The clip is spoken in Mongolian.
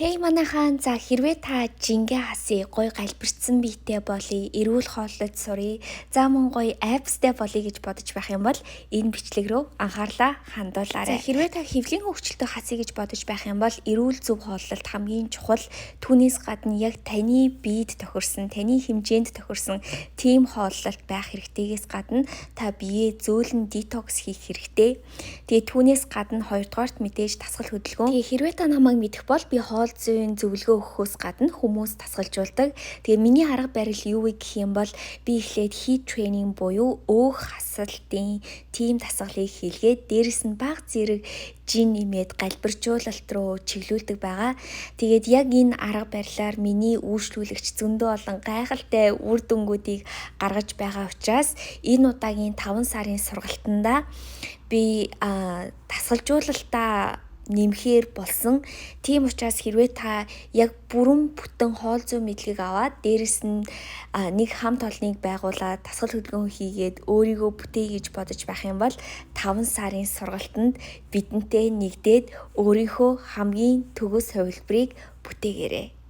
Хей манайхан за хэрвээ та жингээ хасъя гой галбирцсан биетэй болъё эрүүл хооллож сурыг за мөн гоё апстай болъё гэж бодож байх юм бол энэ бичлэг рүү анхаарлаа хандуулаарай. За хэрвээ та хэвлийн хөвгчлөлтөө хасъя гэж бодож байх юм бол эрүүл зөв хооллолт хамгийн чухал. Түүнээс гадна яг таны биед тохирсон таны хэмжээнд тохирсон тийм хооллолт байх хэрэгтэйгээс гадна та биеэ зөөлөн детокс хийх хэрэгтэй. Тэгээ түүнээс гадна хоёрдугаарт мэдээж дасгал хөдөлгөөн. Тэгээ хэрвээ та намайг мэдэх бол би хоол зүйн зөвлөгөө өгөхөөс гадна хүмүүс дасгалжуулдаг. Тэгээ миний арга барил юу вэ гэх юм бол би эхлээд heat training буюу өөх хасалтын тийм дасгалыг хийлгээд дээрэс нь бага зэрэг жин нэмээд галбиржуулалт руу чиглүүлдэг байгаа. Тэгээд яг энэ арга барилаар миний үйлчлүүлэгч зөндөө олон гайхалтай үр дүнгуудыг гаргаж байгаа учраас энэ удаагийн 5 сарын сургалтандаа би дасгалжуулалтаа нэмэхээр болсон. Тийм учраас хэрвээ та яг бүрэн бүтэн хоол зүйн мэдлэгийг аваад дээрэс нь нэг хамт олныг байгуулад дасгал хөдөлгөөн хийгээд өөрийгөө бүтээе гэж бодож байх юм бол 5 сарын сургалтанд бидэнтэй нэгдээд өөрийнхөө хамгийн төгс хувилбарыг бүтээгээрэй.